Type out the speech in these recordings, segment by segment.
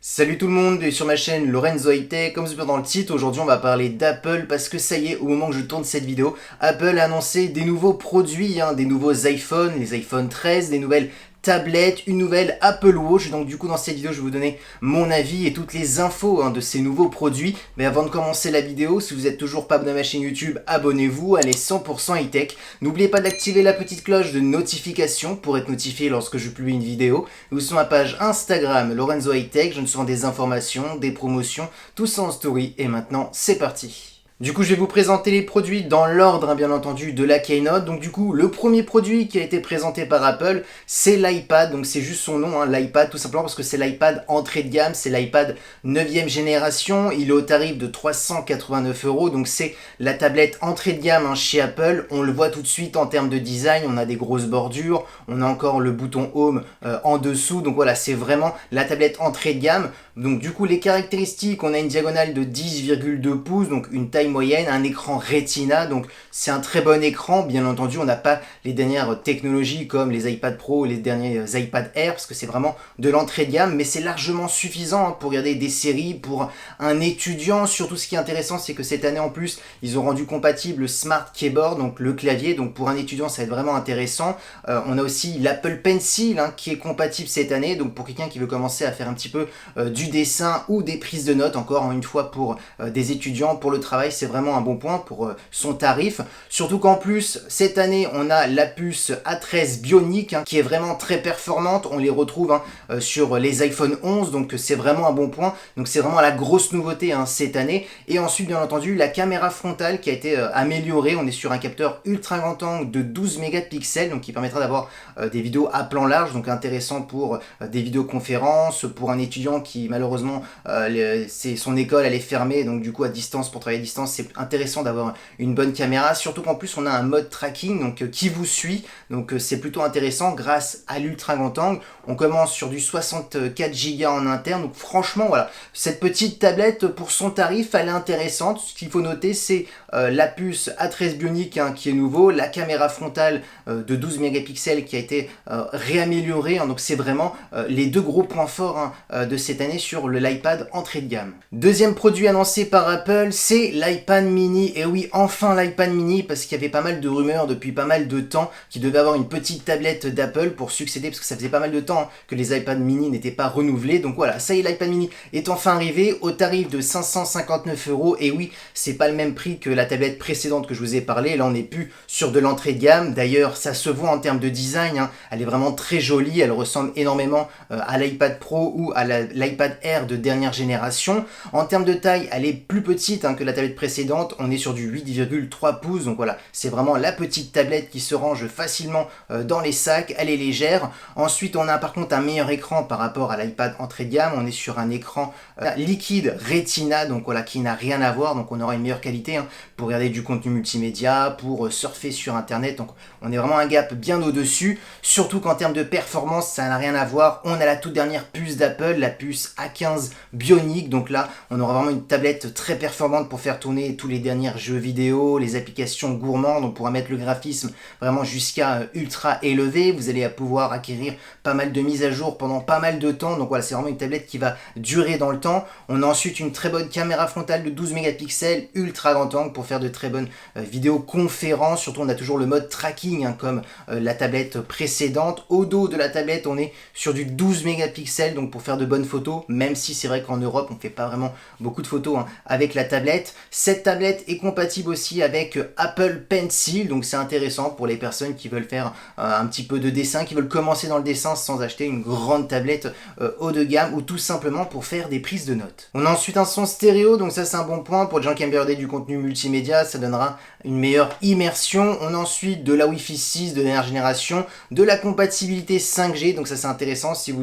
Salut tout le monde, bienvenue sur ma chaîne Lorenzo High Tech. Comme vous pouvez voir dans le titre, aujourd'hui on va parler d'Apple parce que ça y est, au moment où je tourne cette vidéo, Apple a annoncé des nouveaux produits, des nouveaux iPhones, les iPhone 13, des nouvelles tablettes, une nouvelle Apple Watch. Donc du coup dans cette vidéo je vais vous donner mon avis et toutes les infos de ces nouveaux produits. Mais avant de commencer la vidéo, si vous n'êtes toujours pas abonné à ma chaîne YouTube, abonnez-vous, elle est 100% high tech. N'oubliez pas d'activer la petite cloche de notification pour être notifié lorsque je publie une vidéo. Ou sur ma page Instagram Lorenzo High Tech, je donne souvent des informations, des promotions, tout ça en story. Et maintenant c'est parti. Du coup, je vais vous présenter les produits dans l'ordre, bien entendu, de la Keynote. Donc du coup, le premier produit qui a été présenté par Apple, c'est l'iPad. Donc c'est juste son nom, l'iPad, tout simplement parce que c'est l'iPad entrée de gamme, c'est l'iPad 9e génération. Il est au tarif de 389 €. Donc c'est la tablette entrée de gamme chez Apple. On le voit tout de suite en termes de design. On a des grosses bordures. On a encore le bouton Home en dessous. Donc voilà, c'est vraiment la tablette entrée de gamme. Donc du coup, les caractéristiques, on a une diagonale de 10,2 pouces, donc une taille moyenne, un écran Retina, donc c'est un très bon écran. Bien entendu, on n'a pas les dernières technologies comme les iPad Pro ou les derniers iPad Air, parce que c'est vraiment de l'entrée de gamme, mais c'est largement suffisant pour regarder des séries, pour un étudiant. Surtout, ce qui est intéressant, c'est que cette année en plus, ils ont rendu compatible le Smart Keyboard, donc le clavier, donc pour un étudiant, ça va être vraiment intéressant. On a aussi l'Apple Pencil qui est compatible cette année, donc pour quelqu'un qui veut commencer à faire un petit peu du dessin ou des prises de notes, encore une fois pour des étudiants, pour le travail, c'est vraiment un bon point pour son tarif. Surtout qu'en plus, cette année, on a la puce A13 Bionic qui est vraiment très performante. On les retrouve sur les iPhone 11, donc c'est vraiment un bon point. Donc c'est vraiment la grosse nouveauté cette année. Et ensuite, bien entendu, la caméra frontale qui a été améliorée. On est sur un capteur ultra grand angle de 12 mégapixels, donc qui permettra d'avoir des vidéos à plan large, donc intéressant pour des vidéoconférences, pour un étudiant qui malheureusement son école elle est fermée, donc du coup à distance, pour travailler à distance, c'est intéressant d'avoir une bonne caméra, surtout qu'en plus on a un mode tracking donc qui vous suit, donc c'est plutôt intéressant grâce à l'ultra grand angle. On commence sur du 64 Go en interne, donc franchement voilà, cette petite tablette pour son tarif elle est intéressante. Ce qu'il faut noter, c'est la puce A13 Bionic qui est nouveau, la caméra frontale de 12 mégapixels qui a été réaméliorée, donc c'est vraiment les deux gros points forts de cette année sur l'iPad entrée de gamme. Deuxième produit annoncé par Apple, c'est l'iPad mini. Et oui, enfin l'iPad mini, parce qu'il y avait pas mal de rumeurs depuis pas mal de temps qu'il devait avoir une petite tablette d'Apple pour succéder, parce que ça faisait pas mal de temps que les iPad mini n'étaient pas renouvelés. Donc voilà, ça y est, l'iPad mini est enfin arrivé au tarif de 559 €. Et oui, c'est pas le même prix que la tablette précédente que je vous ai parlé. Là, on n'est plus sur de l'entrée de gamme. D'ailleurs, ça se voit en termes de design. Elle est vraiment très jolie. Elle ressemble énormément à l'iPad Pro ou à l'iPad Air de dernière génération. En termes de taille, elle est plus petite que la tablette précédente. On est sur du 8,3 pouces. Donc voilà, c'est vraiment la petite tablette qui se range facilement dans les sacs. Elle est légère. Ensuite, on a par contre un meilleur écran par rapport à l'iPad entrée de gamme. On est sur un écran liquide Retina, donc voilà, qui n'a rien à voir. Donc on aura une meilleure qualité pour regarder du contenu multimédia, pour surfer sur internet. Donc on est vraiment un gap bien au-dessus. Surtout qu'en termes de performance, ça n'a rien à voir. On a la toute dernière puce d'Apple, la puce A15 Bionic. Donc là, on aura vraiment une tablette très performante pour faire tourner tous les derniers jeux vidéo, les applications gourmandes. On pourra mettre le graphisme vraiment jusqu'à ultra élevé. Vous allez pouvoir acquérir pas mal de mises à jour pendant pas mal de temps. Donc voilà, c'est vraiment une tablette qui va durer dans le temps. On a ensuite une très bonne caméra frontale de 12 mégapixels, ultra grand angle pour faire de très bonnes vidéoconférences. Surtout, on a toujours le mode tracking comme la tablette précédente. Au dos de la tablette, on est sur du 12 mégapixels, donc pour faire de bonnes photos, même si c'est vrai qu'en Europe, on ne fait pas vraiment beaucoup de photos avec la tablette. Cette tablette est compatible aussi avec Apple Pencil, donc c'est intéressant pour les personnes qui veulent faire un petit peu de dessin, qui veulent commencer dans le dessin sans acheter une grande tablette haut de gamme, ou tout simplement pour faire des prises de notes. On a ensuite un son stéréo, donc ça c'est un bon point pour les gens qui aiment regarder du contenu multimédia, ça donnera une meilleure immersion. On a ensuite de la Wi-Fi 6 de dernière génération, de la compatibilité 5G, donc ça c'est intéressant si vous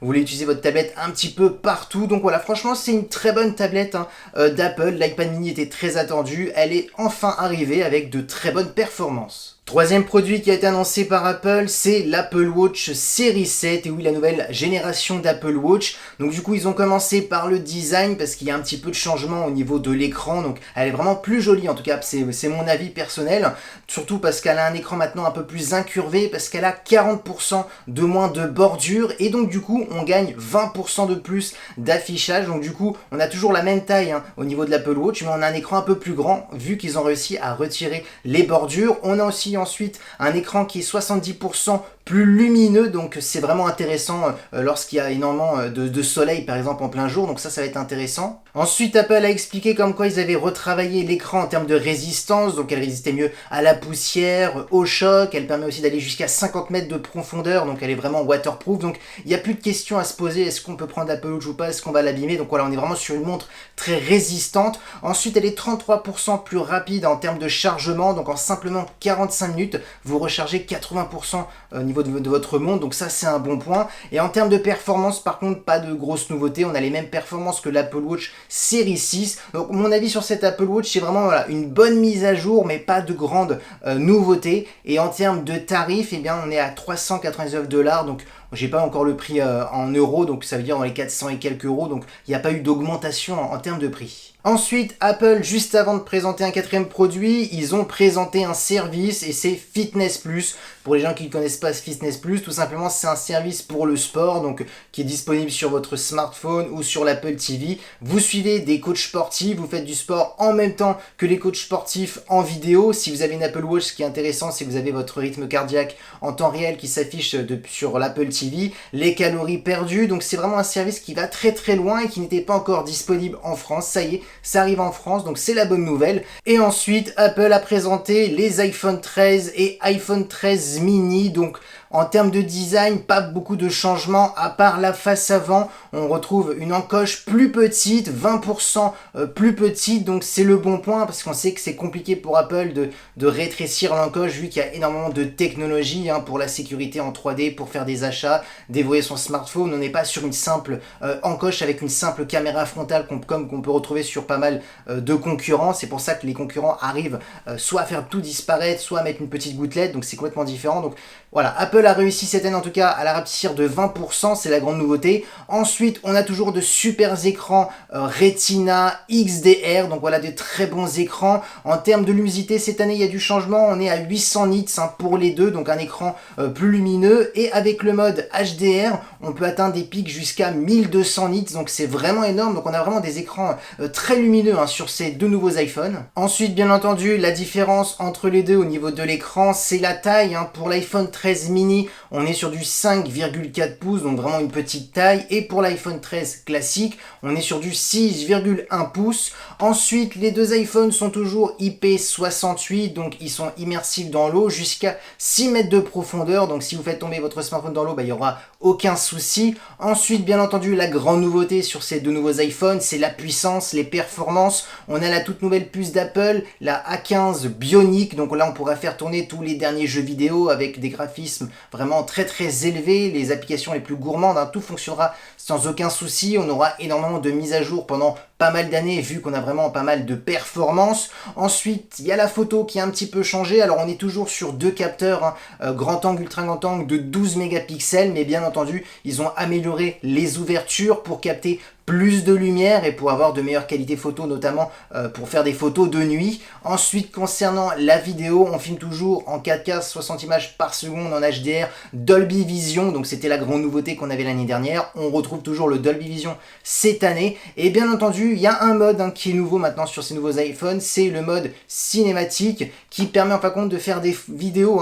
voulez utiliser votre tablette un petit peu partout. Donc voilà, franchement c'est une très bonne tablette d'Apple. L'iPad mini était très attendu, elle est enfin arrivée avec de très bonnes performances. Troisième produit qui a été annoncé par Apple, c'est l'Apple Watch Series 7, et oui, la nouvelle génération d'Apple Watch. Donc du coup, ils ont commencé par le design, parce qu'il y a un petit peu de changement au niveau de l'écran, donc elle est vraiment plus jolie, en tout cas, c'est mon avis personnel, surtout parce qu'elle a un écran maintenant un peu plus incurvé, parce qu'elle a 40% de moins de bordure, et donc du coup, on gagne 20% de plus d'affichage, donc du coup, on a toujours la même taille au niveau de l'Apple Watch, mais on a un écran un peu plus grand, vu qu'ils ont réussi à retirer les bordures. On a aussi ensuite un écran qui est 70% plus lumineux, donc c'est vraiment intéressant lorsqu'il y a énormément de soleil par exemple en plein jour, donc ça va être intéressant. Ensuite, Apple a expliqué comme quoi ils avaient retravaillé l'écran en termes de résistance, donc elle résistait mieux à la poussière, au choc, elle permet aussi d'aller jusqu'à 50 mètres de profondeur, donc elle est vraiment waterproof, donc il n'y a plus de questions à se poser, est-ce qu'on peut prendre l'Apple Watch ou pas, est-ce qu'on va l'abîmer, donc voilà, on est vraiment sur une montre très résistante. Ensuite, elle est 33% plus rapide en termes de chargement, donc en simplement 45 minutes, vous rechargez 80% au niveau de votre montre, donc ça c'est un bon point. Et en termes de performance, par contre, pas de grosses nouveautés, on a les mêmes performances que l'Apple Watch Series 6. Donc mon avis sur cette Apple Watch, c'est vraiment voilà, une bonne mise à jour, mais pas de grandes nouveautés. Et en termes de tarifs, eh bien on est à 399 $, donc j'ai pas encore le prix en euros, donc ça veut dire dans les 400 et quelques euros, donc il n'y a pas eu d'augmentation en termes de prix. Ensuite, Apple, juste avant de présenter un quatrième produit, ils ont présenté un service et c'est Fitness Plus. Pour les gens qui ne connaissent pas Fitness Plus, tout simplement c'est un service pour le sport, donc qui est disponible sur votre smartphone ou sur l'Apple TV. Vous suivez des coachs sportifs, vous faites du sport en même temps que les coachs sportifs en vidéo. Si vous avez une Apple Watch, ce qui est intéressant, c'est que vous avez votre rythme cardiaque en temps réel qui s'affiche sur l'Apple TV, les calories perdues, donc c'est vraiment un service qui va très très loin et qui n'était pas encore disponible en France. Ça y est, ça arrive en France, donc c'est la bonne nouvelle. Et ensuite, Apple a présenté les iPhone 13 et iPhone 13 mini, donc en termes de design, pas beaucoup de changements à part la face avant. On retrouve une encoche plus petite, 20% plus petite, donc c'est le bon point parce qu'on sait que c'est compliqué pour Apple de rétrécir l'encoche vu qu'il y a énormément de technologie pour la sécurité en 3D, pour faire des achats, dévoyer son smartphone. On n'est pas sur une simple encoche avec une simple caméra frontale comme qu'on peut retrouver sur pas mal de concurrents. C'est pour ça que les concurrents arrivent soit à faire tout disparaître, soit à mettre une petite gouttelette, donc c'est complètement différent. Donc voilà, Apple a réussi cette année en tout cas à la rapetisser de 20%, c'est la grande nouveauté. Ensuite, on a toujours de super écrans Retina XDR, donc voilà, des très bons écrans. En termes de luminosité, cette année il y a du changement, on est à 800 nits pour les deux, donc un écran plus lumineux. Et avec le mode HDR, on peut atteindre des pics jusqu'à 1200 nits, donc c'est vraiment énorme. Donc on a vraiment des écrans très lumineux sur ces deux nouveaux iPhones. Ensuite, bien entendu, la différence entre les deux au niveau de l'écran, c'est la taille. Pour l'iPhone 13 mini, on est sur du 5,4 pouces, donc vraiment une petite taille. Et pour l'iPhone 13 classique, on est sur du 6,1 pouces. Ensuite, les deux iPhones sont toujours IP68, donc ils sont immersifs dans l'eau jusqu'à 6 mètres de profondeur. Donc si vous faites tomber votre smartphone dans l'eau, il n'y aura aucun souci. Ensuite, bien entendu, la grande nouveauté sur ces deux nouveaux iPhones, c'est la puissance, les performances. On a la toute nouvelle puce d'Apple, la A15 Bionic. Donc là, on pourra faire tourner tous les derniers jeux vidéo avec des graphismes vraiment très très élevés, les applications les plus gourmandes, tout fonctionnera sans aucun souci. On aura énormément de mises à jour pendant pas mal d'années vu qu'on a vraiment pas mal de performances. Ensuite, il y a la photo qui a un petit peu changé. Alors on est toujours sur deux capteurs grand angle, ultra grand angle de 12 mégapixels, mais bien entendu, ils ont amélioré les ouvertures pour capter plus de lumière et pour avoir de meilleures qualités photo, notamment pour faire des photos de nuit. Ensuite, concernant la vidéo, on filme toujours en 4K 60 images par seconde en HDR Dolby Vision, donc c'était la grande nouveauté qu'on avait l'année dernière. On retrouve toujours le Dolby Vision cette année. Et bien entendu, il y a un mode qui est nouveau maintenant sur ces nouveaux iPhones, c'est le mode cinématique qui permet en fin de compte de faire des vidéos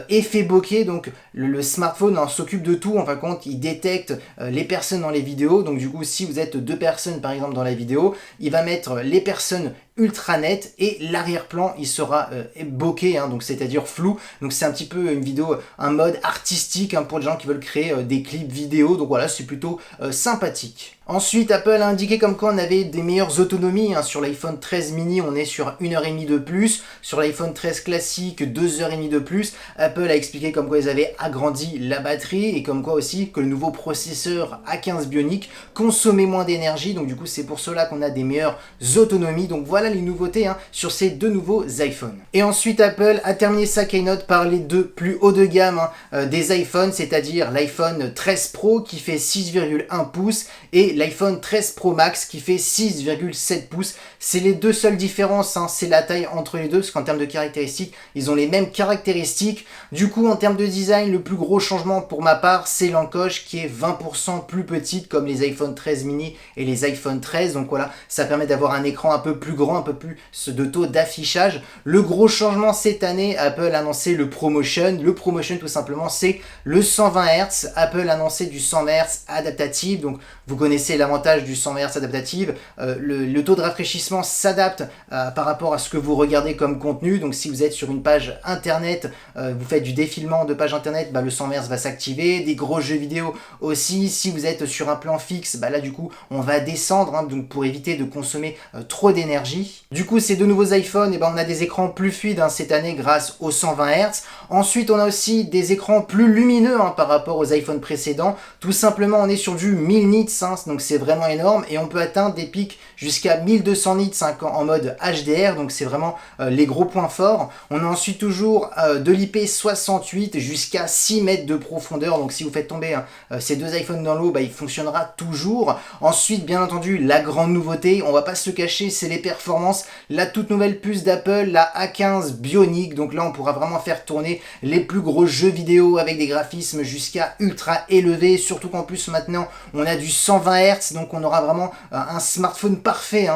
effet bokeh. Donc le smartphone s'occupe de tout, en fin de compte il détecte les personnes dans les vidéos. Donc du coup, si vous êtes deux personnes par exemple dans la vidéo, il va mettre les personnes ultra net et l'arrière-plan il sera bokeh, donc c'est-à-dire flou. Donc c'est un petit peu une vidéo, un mode artistique pour les gens qui veulent créer des clips vidéo. Donc voilà, c'est plutôt sympathique. Ensuite, Apple a indiqué comme quoi on avait des meilleures autonomies. Sur l'iPhone 13 mini, on est sur 1h30 de plus. Sur l'iPhone 13 classique, 2h30 de plus. Apple a expliqué comme quoi ils avaient agrandi la batterie et comme quoi aussi que le nouveau processeur A15 Bionic consommait moins d'énergie. Donc du coup, c'est pour cela qu'on a des meilleures autonomies. Donc voilà voilà les nouveautés sur ces deux nouveaux iPhones. Et ensuite Apple a terminé sa keynote par les deux plus hauts de gamme des iPhones, c'est-à-dire l'iPhone 13 Pro qui fait 6,1 pouces et l'iPhone 13 Pro Max qui fait 6,7 pouces. C'est les deux seules différences, c'est la taille entre les deux, parce qu'en termes de caractéristiques, ils ont les mêmes caractéristiques. Du coup, en termes de design, le plus gros changement pour ma part, c'est l'encoche qui est 20% plus petite comme les iPhone 13 mini et les iPhone 13. Donc voilà, ça permet d'avoir un écran un peu plus grand, un peu plus de taux d'affichage. Le gros changement cette année, Apple a annoncé le ProMotion. Le ProMotion, tout simplement, c'est le 120 Hz. Apple a annoncé du 120 Hz adaptatif. Donc vous connaissez l'avantage du 120 Hz adaptatif. Le taux de rafraîchissement s'adapte par rapport à ce que vous regardez comme contenu. Donc si vous êtes sur une page internet, vous faites du défilement de page internet, le 120 Hz va s'activer. Des gros jeux vidéo aussi. Si vous êtes sur un plan fixe, là du coup on va descendre donc pour éviter de consommer trop d'énergie. Du coup ces deux nouveaux iPhones, on a des écrans plus fluides cette année grâce aux 120 Hz. Ensuite on a aussi des écrans plus lumineux par rapport aux iPhones précédents. Tout simplement on est sur du 1000 nits, donc c'est vraiment énorme et on peut atteindre des pics jusqu'à 1200 nits en mode HDR, donc c'est vraiment les gros points forts. On a ensuite toujours de l'IP68 jusqu'à 6 mètres de profondeur, donc si vous faites tomber ces deux iPhones dans l'eau, il fonctionnera toujours. Ensuite bien entendu la grande nouveauté, on va pas se le cacher, c'est les performances. La toute nouvelle puce d'Apple, la A15 Bionic, donc là on pourra vraiment faire tourner les plus gros jeux vidéo avec des graphismes jusqu'à ultra élevés, surtout qu'en plus maintenant on a du 120 Hz, donc on aura vraiment un smartphone parfait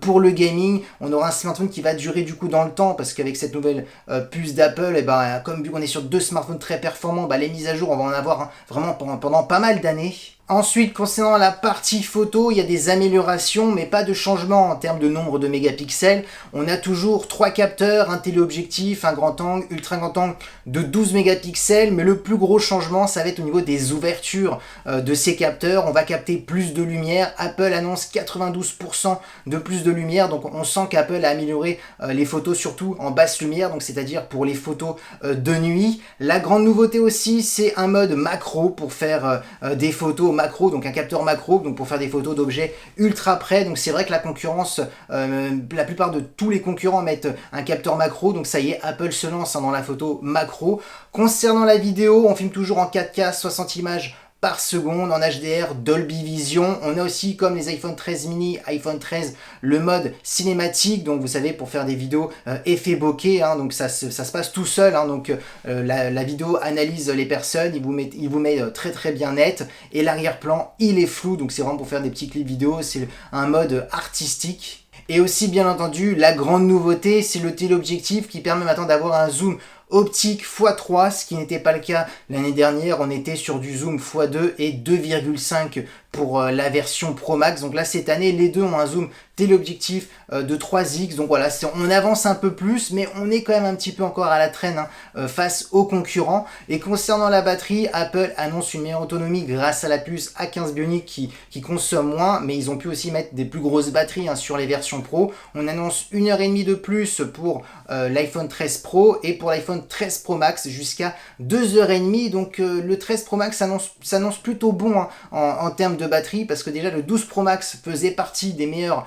pour le gaming. On aura un smartphone qui va durer du coup dans le temps, parce qu'avec cette nouvelle puce d'Apple, comme vu qu'on est sur deux smartphones très performants, les mises à jour on va en avoir vraiment pendant pas mal d'années. Ensuite, concernant la partie photo, il y a des améliorations, mais pas de changement en termes de nombre de mégapixels. On a toujours 3 capteurs, un téléobjectif, un grand angle, ultra grand angle de 12 mégapixels, mais le plus gros changement, ça va être au niveau des ouvertures de ces capteurs. On va capter plus de lumière. Apple annonce 92% de plus de lumière, donc on sent qu'Apple a amélioré les photos, surtout en basse lumière, donc c'est-à-dire pour les photos de nuit. La grande nouveauté aussi, c'est un mode macro pour faire des photos macro, donc un capteur macro, donc pour faire des photos d'objets ultra près. Donc c'est vrai que la concurrence, la plupart de tous les concurrents mettent un capteur macro, donc ça y est, Apple se lance dans la photo macro. Concernant la vidéo, on filme toujours en 4K 60 images par seconde en HDR Dolby Vision. On a aussi, comme les iPhone 13 mini, iPhone 13, le mode cinématique, donc vous savez, pour faire des vidéos effet bokeh, donc ça se passe tout seul, donc la vidéo analyse les personnes, il vous met très très bien net, et l'arrière-plan il est flou, donc c'est vraiment pour faire des petits clips vidéo, c'est un mode artistique. Et aussi bien entendu, la grande nouveauté, c'est le téléobjectif qui permet maintenant d'avoir un zoom optique x3, ce qui n'était pas le cas l'année dernière. On était sur du zoom x2 et 2,5 pour la version Pro Max. Donc là cette année les deux ont un zoom téléobjectif de 3x, donc voilà, on avance un peu plus, mais on est quand même un petit peu encore à la traîne face aux concurrents. Et concernant la batterie, Apple annonce une meilleure autonomie grâce à la puce A15 Bionic qui consomme moins, mais ils ont pu aussi mettre des plus grosses batteries sur les versions Pro. On annonce 1h30 de plus pour l'iPhone 13 Pro et pour l'iPhone 13 Pro Max jusqu'à 2h30. Donc le 13 Pro Max s'annonce plutôt bon en termes de batterie, parce que déjà le 12 Pro Max faisait partie des meilleurs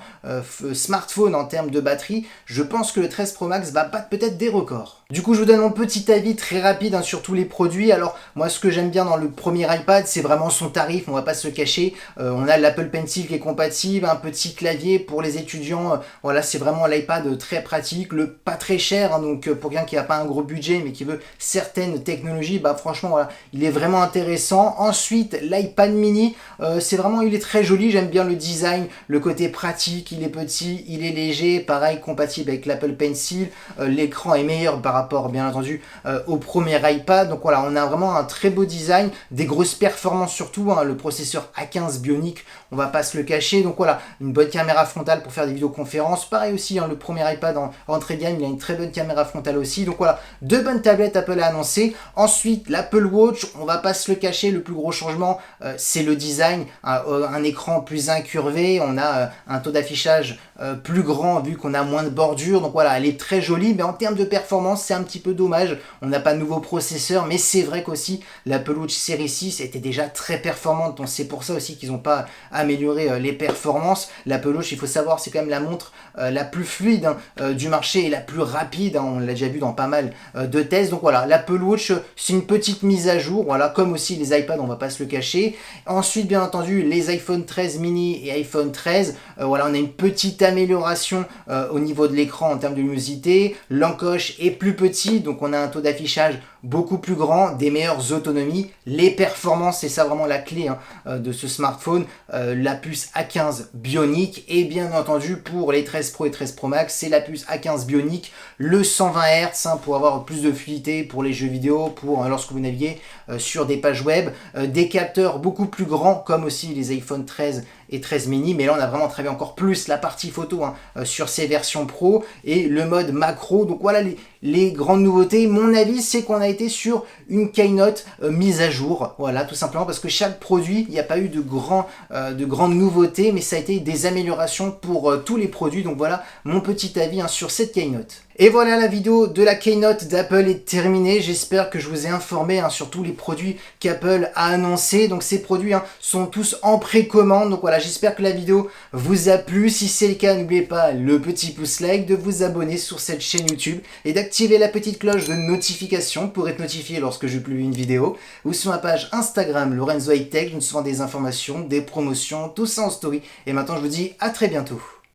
smartphones en termes de batterie. Je pense que le 13 Pro Max va battre peut-être des records. Du coup je vous donne mon petit avis très rapide sur tous les produits. Alors moi ce que j'aime bien dans le premier iPad, c'est vraiment son tarif, on va pas se le cacher. On a l'Apple Pencil qui est compatible, un petit clavier pour les étudiants, voilà, c'est vraiment l'iPad très pratique, pas très cher, donc pour quelqu'un qui n'a pas un gros budget mais qui veut certaines technologies, franchement voilà, il est vraiment intéressant. Ensuite l'iPad mini, il est très joli, j'aime bien le design, le côté pratique, il est petit, il est léger, pareil compatible avec l'Apple Pencil, l'écran est meilleur par rapport bien entendu au premier iPad. Donc voilà, on a vraiment un très beau design, des grosses performances surtout, le processeur A15 Bionic, on va pas se le cacher. Donc voilà, une bonne caméra frontale pour faire des vidéoconférences, pareil aussi, le premier iPad en entrée de gamme, il a une très bonne caméra frontale aussi. Donc voilà, deux bonnes tablettes Apple a annoncé. Ensuite l'Apple Watch, on va pas se le cacher, le plus gros changement c'est le design, un écran plus incurvé, on a un taux d'affichage plus grand vu qu'on a moins de bordure. Donc voilà, elle est très jolie, mais en termes de performance, c'est un petit peu dommage, on n'a pas de nouveau processeur, mais c'est vrai qu'aussi l'Apple Watch Series 6 était déjà très performante, donc c'est pour ça aussi qu'ils n'ont pas amélioré les performances. L'Apple Watch, il faut savoir, c'est quand même la montre la plus fluide du marché et la plus rapide, on l'a déjà vu dans pas mal de tests. Donc voilà, l'Apple Watch, c'est une petite mise à jour, voilà, comme aussi les iPads, on va pas se le cacher. Ensuite, bien entendu, les iPhone 13 mini et iPhone 13, voilà, on a une petite amélioration au niveau de l'écran en termes de luminosité. L'encoche est plus petit, donc on a un taux d'affichage beaucoup plus grand, des meilleures autonomies, les performances, c'est ça vraiment la clé de ce smartphone, la puce A15 Bionic, et bien entendu pour les 13 Pro et 13 Pro Max, c'est la puce A15 Bionic, le 120 Hz pour avoir plus de fluidité pour les jeux vidéo, pour lorsque vous naviguez sur des pages web, des capteurs beaucoup plus grands comme aussi les iPhone 13 et 13 mini, mais là on a vraiment travaillé encore plus la partie photo sur ces versions pro et le mode macro. Donc voilà les grandes nouveautés. Mon avis, c'est qu'on a été sur une keynote mise à jour, voilà, tout simplement parce que chaque produit, il n'y a pas eu de grandes nouveautés, mais ça a été des améliorations pour tous les produits. Donc voilà mon petit avis sur cette keynote. Et voilà, la vidéo de la keynote d'Apple est terminée. J'espère que je vous ai informé sur tous les produits qu'Apple a annoncés. Donc ces produits sont tous en précommande. Donc voilà, j'espère que la vidéo vous a plu. Si c'est le cas, n'oubliez pas le petit pouce like, de vous abonner sur cette chaîne YouTube et d'activer la petite cloche de notification pour être notifié lorsque je publie une vidéo. Ou sur ma page Instagram Lorenzo High Tech, je vous souvent des informations, des promotions, tout ça en story. Et maintenant, je vous dis à très bientôt.